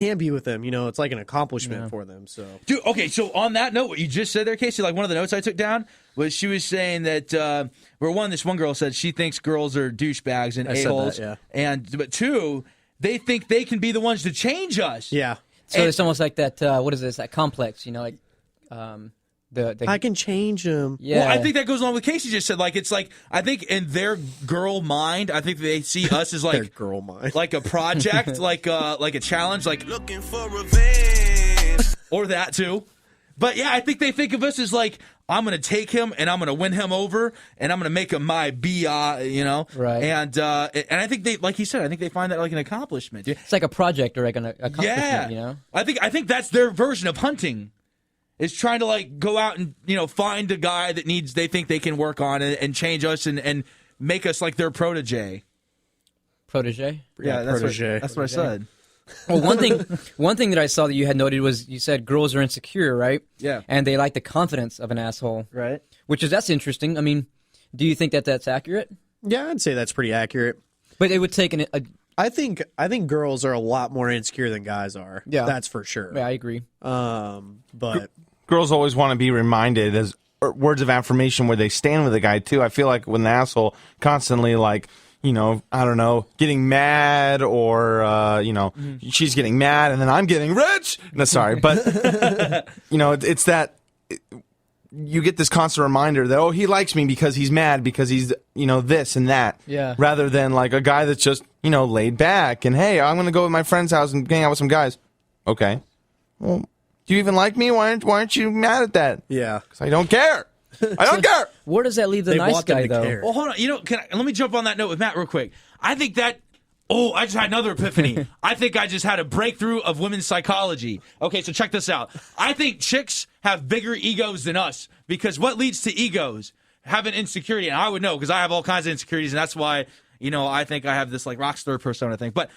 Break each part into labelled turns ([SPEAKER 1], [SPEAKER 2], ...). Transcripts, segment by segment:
[SPEAKER 1] can be with them. It's like an accomplishment for them. So,
[SPEAKER 2] dude. Okay, so on that note, what you just said there, Casey, like one of the notes I took down was she was saying that this one girl said she thinks girls are douchebags and a-holes, but two, they think they can be the ones to change us.
[SPEAKER 1] Yeah.
[SPEAKER 3] So it's almost like that. What is this? That complex, like.
[SPEAKER 1] I can change them.
[SPEAKER 3] Yeah.
[SPEAKER 2] Well, I think that goes along with what Casey just said. Like, it's like, I think in their girl mind, I think they see us as like
[SPEAKER 1] their girl mind,
[SPEAKER 2] like a project, like a challenge, like looking for revenge, or that too. But yeah, I think they think of us as like, I'm gonna take him and I'm gonna win him over and I'm gonna make him my
[SPEAKER 3] right?
[SPEAKER 2] And I think they, like he said, I think they find that like an accomplishment.
[SPEAKER 3] It's like a project or like an accomplishment.
[SPEAKER 2] Yeah. I think that's their version of hunting. Is trying to like go out and find a guy that they think they can work on and change us and make us like their protege.
[SPEAKER 3] Protege?
[SPEAKER 2] Yeah, that's what I said.
[SPEAKER 3] Well, one thing that I saw that you had noted was you said girls are insecure, right?
[SPEAKER 2] Yeah.
[SPEAKER 3] And they like the confidence of an asshole.
[SPEAKER 2] Right.
[SPEAKER 3] That's interesting. I mean, do you think that that's accurate?
[SPEAKER 1] Yeah, I'd say that's pretty accurate.
[SPEAKER 3] But it would take
[SPEAKER 1] I think girls are a lot more insecure than guys are.
[SPEAKER 3] Yeah.
[SPEAKER 1] That's for sure.
[SPEAKER 3] Yeah, I agree.
[SPEAKER 1] But
[SPEAKER 4] girls always want to be reminded as words of affirmation where they stand with a guy too. I feel like when the asshole constantly like, I don't know, getting mad or she's getting mad and then I'm getting rich. No, sorry, but it's that you get this constant reminder that he likes me because he's mad because he's this and that.
[SPEAKER 3] Yeah.
[SPEAKER 4] Rather than like a guy that's just laid back and hey, I'm gonna go to my friend's house and hang out with some guys. Okay, well. Do you even like me? Why aren't you mad at that?
[SPEAKER 1] Yeah.
[SPEAKER 4] Because I don't care. I don't care.
[SPEAKER 3] Where does that leave the nice guy, though?
[SPEAKER 1] Care.
[SPEAKER 2] Well, hold on. Let me jump on that note with Matt real quick. I think that... Oh, I just had another epiphany. I think I just had a breakthrough of women's psychology. Okay, so check this out. I think chicks have bigger egos than us because what leads to egos? Having insecurity. And I would know because I have all kinds of insecurities, and that's why, I think I have this like rock star persona thing. But...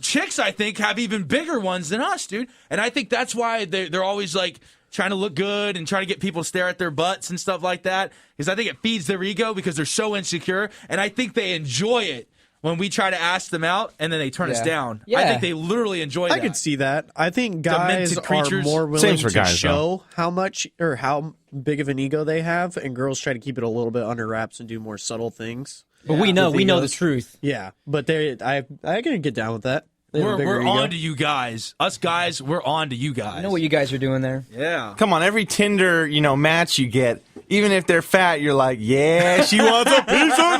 [SPEAKER 2] chicks, I think, have even bigger ones than us, dude. And I think that's why they're always, like, trying to look good and trying to get people to stare at their butts and stuff like that. Because I think it feeds their ego because they're so insecure. And I think they enjoy it when we try to ask them out and then they turn us down.
[SPEAKER 3] Yeah.
[SPEAKER 2] I think they literally enjoy that.
[SPEAKER 1] I could see that. I think guys are more willing to show how much or how big of an ego they have, and girls try to keep it a little bit under wraps and do more subtle things.
[SPEAKER 3] But we know the truth.
[SPEAKER 1] Yeah, but I can get down with that.
[SPEAKER 2] We're on to you guys. Us guys, we're on to you guys.
[SPEAKER 3] I know what you guys are doing there.
[SPEAKER 2] Yeah.
[SPEAKER 4] Come on, every Tinder, match you get, even if they're fat, you're like, yeah, she wants a piece of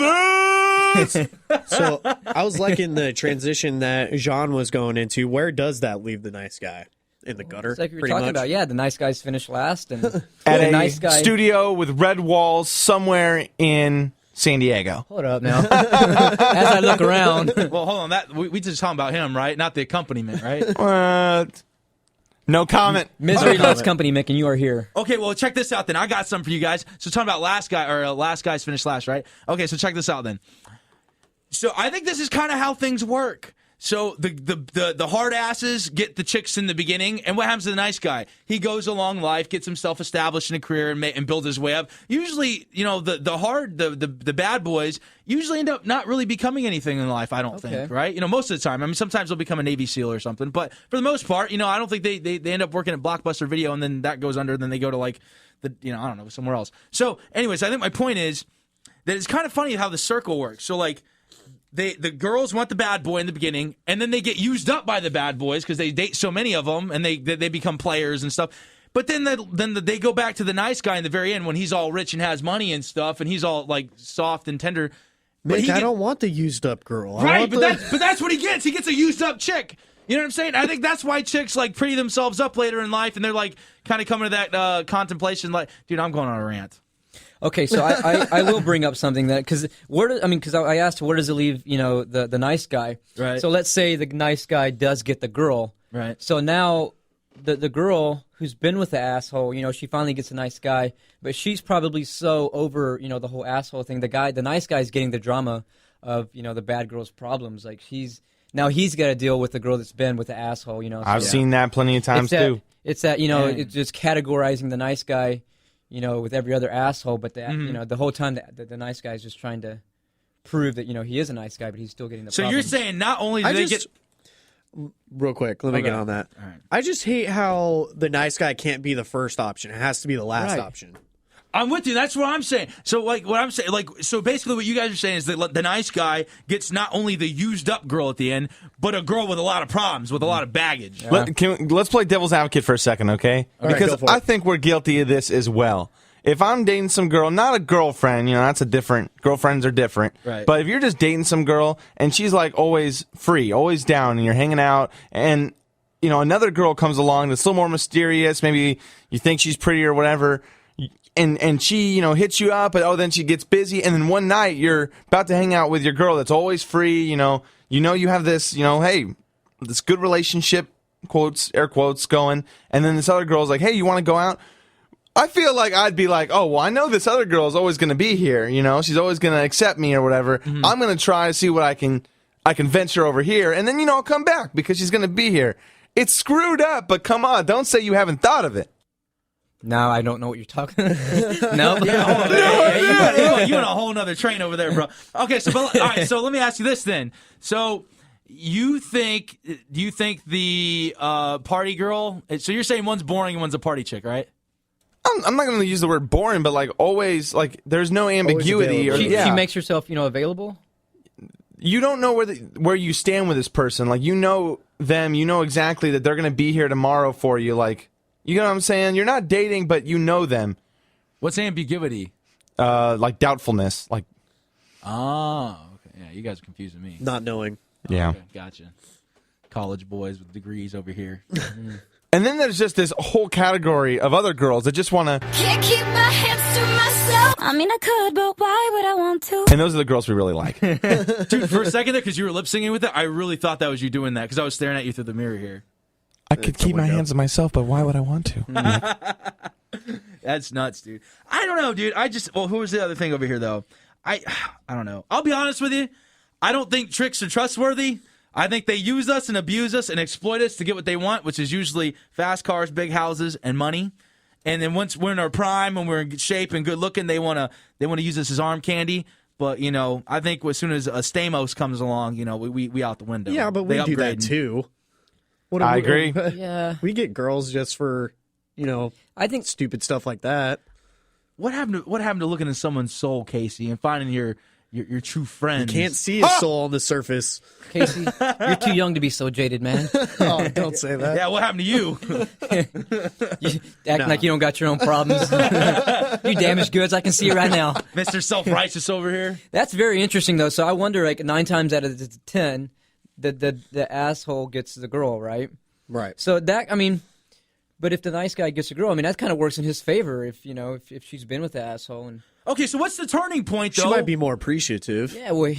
[SPEAKER 4] this.
[SPEAKER 1] So I was liking the transition that Jean was going into. Where does that leave the nice guy? In the gutter,
[SPEAKER 3] it's like we were talking about. Yeah, the nice guys finish last, and
[SPEAKER 4] at
[SPEAKER 3] a
[SPEAKER 4] a
[SPEAKER 3] nice guy
[SPEAKER 4] studio with red walls somewhere in San Diego.
[SPEAKER 3] Hold up now. As I look around.
[SPEAKER 2] Well, hold on. That we just talking about him, right? Not the accompaniment, right?
[SPEAKER 4] What? No comment.
[SPEAKER 3] Misery loves company, Mick, and you are here.
[SPEAKER 2] Okay, well, check this out then. I got something for you guys. So talking about last guys finished last, right? Okay, so check this out then. So I think this is kind of how things work. So the hard asses get the chicks in the beginning, and what happens to the nice guy? He goes along life, gets himself established in a career, and builds his way up. Usually, the bad boys usually end up not really becoming anything in life. I don't think, right? Most of the time. I mean, sometimes they'll become a Navy SEAL or something, but for the most part, I don't think they end up working at Blockbuster Video, and then that goes under, and then they go to like I don't know, somewhere else. So, anyways, I think my point is that it's kind of funny how the circle works. So, like. The girls want the bad boy in the beginning, and then they get used up by the bad boys because they date so many of them, and they become players and stuff. But then they go back to the nice guy in the very end when he's all rich and has money and stuff, and he's all like soft and tender.
[SPEAKER 1] But I don't want the used up girl,
[SPEAKER 2] right? But that's what he gets. He gets a used up chick. You know what I'm saying? I think that's why chicks like pretty themselves up later in life, and they're like kind of coming to that contemplation, like, dude, I'm going on a rant.
[SPEAKER 3] Okay, so I will bring up something that because I asked where does it leave the nice guy,
[SPEAKER 2] right?
[SPEAKER 3] So let's say the nice guy does get the girl,
[SPEAKER 2] right?
[SPEAKER 3] So now the girl who's been with the asshole, she finally gets a nice guy, but she's probably so over the whole asshole thing. The nice guy's getting the drama of the bad girl's problems. Like he's got to deal with the girl that's been with the asshole.
[SPEAKER 4] I've seen that plenty of times too.
[SPEAKER 3] It's that it's just categorizing the nice guy. With every other asshole, but the whole time the nice guy is just trying to prove that he is a nice guy, but he's still getting the.
[SPEAKER 2] So
[SPEAKER 3] problems.
[SPEAKER 2] you're saying not only do they get
[SPEAKER 1] real quick. Let me get on that.
[SPEAKER 2] All right.
[SPEAKER 1] I just hate how the nice guy can't be the first option. It has to be the last option.
[SPEAKER 2] I'm with you. That's what I'm saying. So, what I'm saying, so basically, what you guys are saying is that the nice guy gets not only the used up girl at the end, but a girl with a lot of problems, with a lot of baggage.
[SPEAKER 4] Yeah. Let's play devil's advocate for a second, okay? Because I think we're guilty of this as well. If I'm dating some girl, not a girlfriend, that's a different. Girlfriends are different.
[SPEAKER 2] Right.
[SPEAKER 4] But if you're just dating some girl and she's like always free, always down, and you're hanging out, and another girl comes along that's a little more mysterious, maybe you think she's pretty or whatever. And she, hits you up, but then she gets busy, and then one night you're about to hang out with your girl that's always free, you have this, hey, this good relationship, quotes, air quotes, going, and then this other girl's like, hey, you want to go out? I feel like I'd be like, oh, well, I know this other girl is always going to be here, she's always going to accept me or whatever. Mm-hmm. I'm going to try to see what I can venture over here, and then, I'll come back because she's going to be here. It's screwed up, but come on, don't say you haven't thought of it.
[SPEAKER 3] No, I don't know what you're talking about. No?
[SPEAKER 2] You on a whole nother train over there, bro. Okay, all right, so let me ask you this then. So do you think the party girl, so you're saying one's boring and one's a party chick, right?
[SPEAKER 4] I'm not going to use the word boring, but always, there's no ambiguity.
[SPEAKER 3] She makes herself, available?
[SPEAKER 4] You don't know where you stand with this person. You know them, you know exactly that they're going to be here tomorrow for you, you know what I'm saying? You're not dating, but you know them.
[SPEAKER 2] What's ambiguity?
[SPEAKER 4] Doubtfulness.
[SPEAKER 2] Oh, okay. Yeah, you guys are confusing me.
[SPEAKER 1] Not knowing.
[SPEAKER 4] Yeah.
[SPEAKER 2] Okay, gotcha. College boys with degrees over here.
[SPEAKER 4] And then there's just this whole category of other girls that just want to...
[SPEAKER 5] Can't keep my hands to myself. I mean, I could, but why would I want to?
[SPEAKER 4] And those are the girls we really like.
[SPEAKER 2] Dude, for a second there, because you were lip syncing with it, I really thought that was you doing that, because I was staring at you through the mirror here.
[SPEAKER 4] I could keep my hands to myself, but why would I want to?
[SPEAKER 2] That's nuts, dude. I don't know, dude. Who was the other thing over here, though? I don't know. I'll be honest with you. I don't think tricks are trustworthy. I think they use us and abuse us and exploit us to get what they want, which is usually fast cars, big houses, and money. And then once we're in our prime and we're in good shape and good looking, they want to use us as arm candy. But, I think as soon as a Stamos comes along, we out the window.
[SPEAKER 1] Yeah, but we do that too.
[SPEAKER 4] I agree.
[SPEAKER 3] Yeah.
[SPEAKER 1] We get girls just for, I think stupid stuff like that.
[SPEAKER 2] What happened to looking in someone's soul, Casey, and finding your true friends?
[SPEAKER 1] You can't see his soul on the surface.
[SPEAKER 3] Casey, you're too young to be so jaded, man.
[SPEAKER 1] Oh, don't say that.
[SPEAKER 2] Yeah, what happened to you?
[SPEAKER 3] You acting like you don't got your own problems. You damaged goods. I can see it right now.
[SPEAKER 2] Mr. Self-Righteous over here.
[SPEAKER 3] That's very interesting, though. So I wonder, 9 times out of 10, the asshole gets the girl, right?
[SPEAKER 1] Right.
[SPEAKER 3] So but if the nice guy gets a girl, that kind of works in his favor if she's been with the asshole. And
[SPEAKER 2] okay, so what's the turning point, though?
[SPEAKER 1] She might be more appreciative.
[SPEAKER 3] Yeah, it wins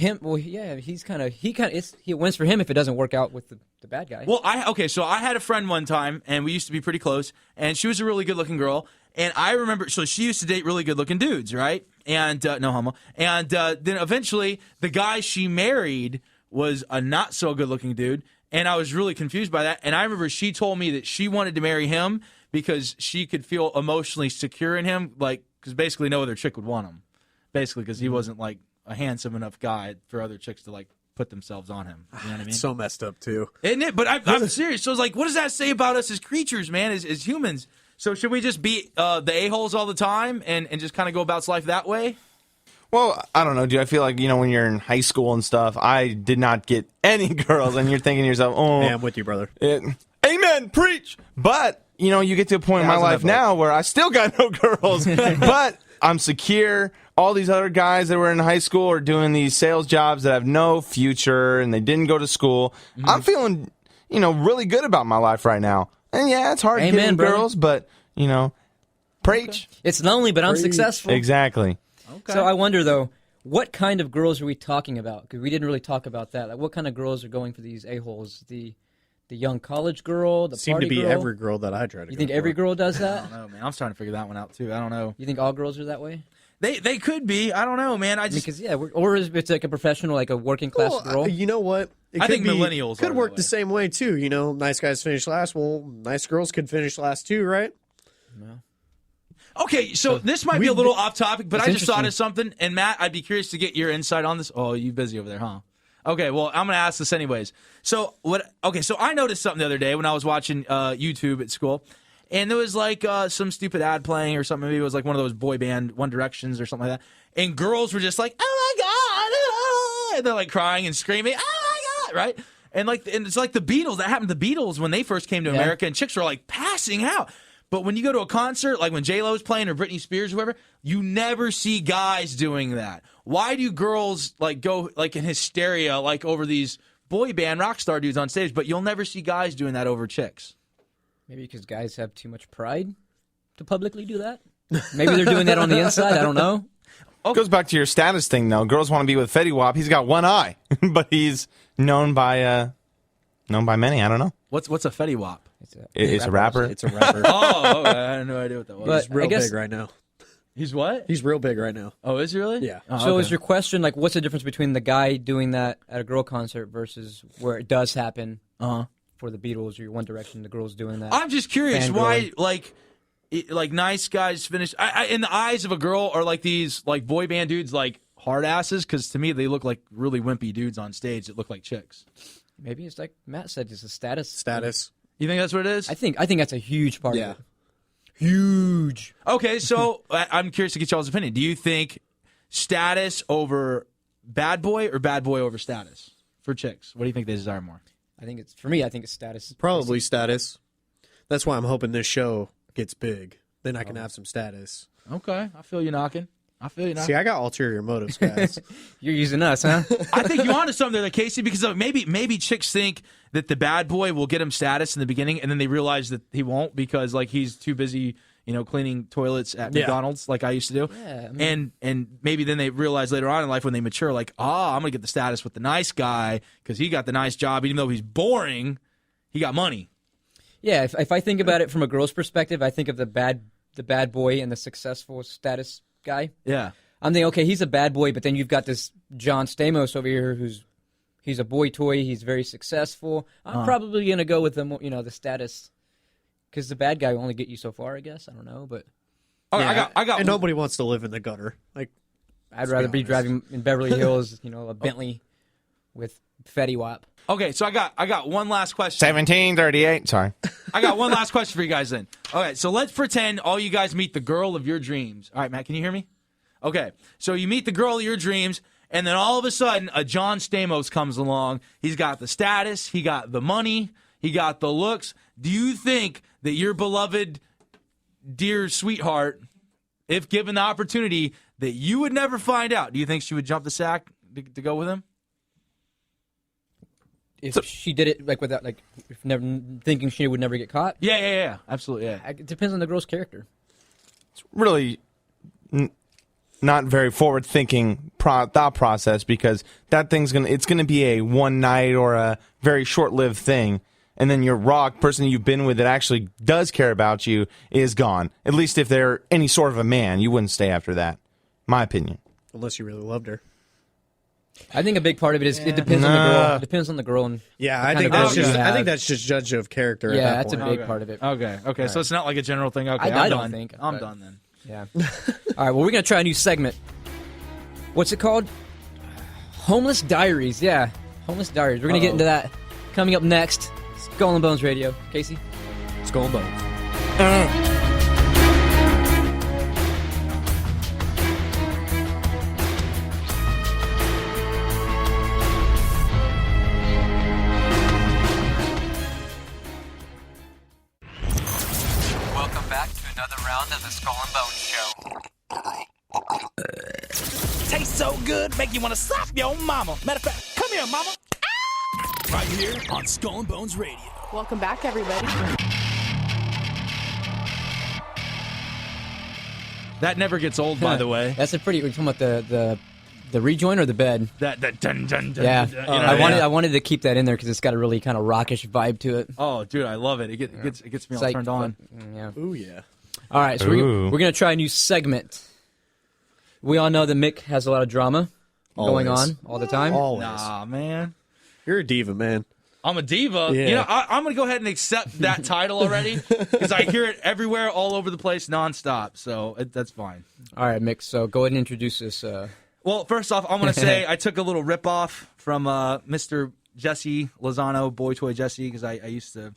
[SPEAKER 3] for him if it doesn't work out with the bad guy.
[SPEAKER 2] Well, so I had a friend one time, and we used to be pretty close, and she was a really good-looking girl, and I remember, so she used to date really good-looking dudes, right? And, no homo. And then eventually, the guy she married was a not-so-good-looking dude, and I was really confused by that. And I remember she told me that she wanted to marry him because she could feel emotionally secure in him, because basically no other chick would want him. Basically, because he wasn't, a handsome enough guy for other chicks to, put themselves on him. You know what I mean?
[SPEAKER 1] So messed up, too.
[SPEAKER 2] Isn't it? But I'm serious. So it's what does that say about us as creatures, man, as humans? So should we just be the a-holes all the time and just kind of go about life that way?
[SPEAKER 4] Well, I don't know, dude. I feel like, when you're in high school and stuff, I did not get any girls, and you're thinking to yourself, oh.
[SPEAKER 1] Yeah, I'm with you, brother.
[SPEAKER 4] Amen, preach! But, you get to a point in my life now where I still got no girls, but I'm secure. All these other guys that were in high school are doing these sales jobs that have no future, and they didn't go to school. Mm-hmm. I'm feeling, really good about my life right now. And, yeah, it's hard getting girls, but, preach.
[SPEAKER 3] Okay. It's lonely, but I'm successful.
[SPEAKER 4] Exactly.
[SPEAKER 3] Okay. So I wonder, though, what kind of girls are we talking about? Because we didn't really talk about that. What kind of girls are going for these a-holes? The young college girl, the
[SPEAKER 1] party girl? Seemed to be every girl that I try to
[SPEAKER 3] You think every girl does that?
[SPEAKER 2] I don't know, man. I'm starting to figure that one out, too. I don't know.
[SPEAKER 3] You think all girls are that way?
[SPEAKER 2] They could be. I don't know, man.
[SPEAKER 3] Or is it a professional, a working class girl?
[SPEAKER 1] You know what?
[SPEAKER 2] I think millennials
[SPEAKER 1] could work the same way, too. Nice guys finish last. Well, nice girls could finish last, too, right?
[SPEAKER 3] No.
[SPEAKER 2] Okay, so this might be a little off topic, but I just thought of something. And Matt, I'd be curious to get your insight on this. Oh, you busy over there, huh? Okay, well, I'm gonna ask this anyways. So what? Okay, so I noticed something the other day when I was watching YouTube at school, and there was like some stupid ad playing or something. Maybe it was like one of those boy band One Directions or something like that. And girls were just like, "Oh my god!" And they're like crying and screaming, "Oh my god!" Right? And it's like the Beatles. That happened to the Beatles when they first came to America, and chicks were like passing out. But when you go to a concert, like when J-Lo's playing or Britney Spears or whoever, you never see guys doing that. Why do girls like go like in hysteria like over these boy band rock star dudes on stage, but you'll never see guys doing that over chicks?
[SPEAKER 3] Maybe because guys have too much pride to publicly do that. Maybe they're doing that on the inside. I don't know.
[SPEAKER 4] It goes back to your status thing, though. Girls want to be with Fetty Wap. He's got one eye, but he's known by many. I don't know.
[SPEAKER 2] What's a Fetty Wap?
[SPEAKER 4] It's a rapper.
[SPEAKER 1] It's a rapper.
[SPEAKER 2] Oh, okay. I had no idea what that was.
[SPEAKER 3] But
[SPEAKER 1] He's real
[SPEAKER 3] I guess-
[SPEAKER 1] big right now.
[SPEAKER 2] He's what?
[SPEAKER 1] He's real big right now.
[SPEAKER 2] Oh, is he really?
[SPEAKER 1] Yeah.
[SPEAKER 2] Oh,
[SPEAKER 3] So
[SPEAKER 2] okay.
[SPEAKER 3] is your question like, what's the difference between the guy doing that at a girl concert versus where it does happen for the Beatles or One Direction, the girls doing that?
[SPEAKER 2] I'm just curious
[SPEAKER 3] Fangirling.
[SPEAKER 2] why, like nice guys finish in the eyes of a girl are like these like boy band dudes like hard asses, because to me they look like really wimpy dudes on stage that look like chicks.
[SPEAKER 3] Maybe it's like Matt said, it's a status.
[SPEAKER 1] Status.
[SPEAKER 2] You think that's what it is?
[SPEAKER 3] I think that's a huge part
[SPEAKER 1] Yeah.
[SPEAKER 3] of it. Huge.
[SPEAKER 2] Okay, so I'm curious to get y'all's opinion. Do you think status over bad boy or bad boy over status for chicks? What do you think they desire more?
[SPEAKER 3] I think it's for me. I think it's status.
[SPEAKER 1] Probably status. That's why I'm hoping this show gets big. Then I can have some status.
[SPEAKER 2] Okay, I feel you knocking.
[SPEAKER 1] See, I got ulterior motives, guys.
[SPEAKER 3] You're using us, huh?
[SPEAKER 2] I think you're onto something there, Casey, because maybe chicks think that the bad boy will get him status in the beginning, and then they realize that he won't because like he's too busy, cleaning toilets at McDonald's like I used to do.
[SPEAKER 3] Yeah, I mean-
[SPEAKER 2] And maybe then they realize later on in life when they mature, like, I'm gonna get the status with the nice guy because he got the nice job, even though he's boring, he got money.
[SPEAKER 3] Yeah. If I think about it from a girl's perspective, I think of the bad boy and the successful status guy.
[SPEAKER 2] Yeah.
[SPEAKER 3] I'm thinking, okay, he's a bad boy, but then you've got this John Stamos over here he's a boy toy. He's very successful. I'm probably going to go with the status, because the bad guy will only get you so far, I guess. I don't know, but
[SPEAKER 2] Okay, I got
[SPEAKER 1] and nobody wants to live in the gutter. Like,
[SPEAKER 3] I'd rather be driving in Beverly Hills, a Bentley with Fetty Wap.
[SPEAKER 2] Okay, so I got one last question.
[SPEAKER 4] 1738. Sorry.
[SPEAKER 2] I got one last question for you guys then. Okay, so let's pretend all you guys meet the girl of your dreams. All right, Matt, can you hear me? Okay, so you meet the girl of your dreams, and then all of a sudden, a John Stamos comes along. He's got the status, he got the money, he got the looks. Do you think that your beloved, dear sweetheart, if given the opportunity, that you would never find out? Do you think she would jump the sack to go with him?
[SPEAKER 3] If she did it without if never thinking she would never get caught.
[SPEAKER 2] Yeah, absolutely, yeah.
[SPEAKER 3] It depends on the girl's character.
[SPEAKER 4] It's really not very forward-thinking thought process, because that thing's it's gonna be a one night or a very short-lived thing, and then your raw person you've been with that actually does care about you is gone. At least if they're any sort of a man, you wouldn't stay after that. My opinion.
[SPEAKER 1] unless you really loved her.
[SPEAKER 3] I think a big part of it is it depends on the girl. It depends on the girl. And
[SPEAKER 1] Yeah,
[SPEAKER 3] what
[SPEAKER 1] I
[SPEAKER 3] kind
[SPEAKER 1] think
[SPEAKER 3] of
[SPEAKER 1] that's
[SPEAKER 3] girl you
[SPEAKER 1] just. I
[SPEAKER 3] have.
[SPEAKER 1] think that's just judge of character.
[SPEAKER 3] Yeah,
[SPEAKER 1] at that
[SPEAKER 3] that's a
[SPEAKER 1] point.
[SPEAKER 3] big part of it.
[SPEAKER 2] Okay, so it's not like a general thing. Okay,
[SPEAKER 3] I
[SPEAKER 2] I'm
[SPEAKER 3] don't
[SPEAKER 2] done.
[SPEAKER 3] think,
[SPEAKER 2] I'm
[SPEAKER 3] but-
[SPEAKER 2] done then.
[SPEAKER 3] Yeah. All right. Well, we're gonna try a new segment. What's it called? Homeless Diaries. Yeah, Homeless Diaries. We're gonna get into that coming up next. Skull and Bones Radio. Casey.
[SPEAKER 1] Skull and Bones.
[SPEAKER 6] Welcome back to another round of the Skull and Bones Show.
[SPEAKER 7] Tastes so good, make you want to slap your mama. Matter of fact, come here, mama. Right here on Skull and Bones Radio.
[SPEAKER 8] Welcome back, everybody.
[SPEAKER 2] That never gets old, by the way.
[SPEAKER 3] That's a pretty. We're talking about the rejoin or the bed.
[SPEAKER 2] That dun dun dun.
[SPEAKER 3] Yeah.
[SPEAKER 2] dun,
[SPEAKER 3] I wanted to keep that in there because it's got a really kind of rockish vibe to it.
[SPEAKER 2] Oh, dude, I love it. It gets me
[SPEAKER 3] It's
[SPEAKER 2] all
[SPEAKER 3] like-
[SPEAKER 2] turned on.
[SPEAKER 3] Yeah.
[SPEAKER 1] Ooh yeah.
[SPEAKER 3] All right, so
[SPEAKER 4] Ooh.
[SPEAKER 3] we're gonna try a new segment. We all know that Mick has a lot of drama going
[SPEAKER 1] Always.
[SPEAKER 3] on all the time.
[SPEAKER 1] Always.
[SPEAKER 2] Nah, man.
[SPEAKER 1] You're a diva, man.
[SPEAKER 2] I'm a diva.
[SPEAKER 1] Yeah.
[SPEAKER 2] You know, I'm going to go ahead and accept that title already because I hear it everywhere, all over the place, nonstop. So that's fine.
[SPEAKER 3] All right, Mick. So go ahead and introduce us.
[SPEAKER 2] Well, first off, I'm going to say I took a little ripoff from Mr. Jesse Lozano, Boy Toy Jesse, because I used to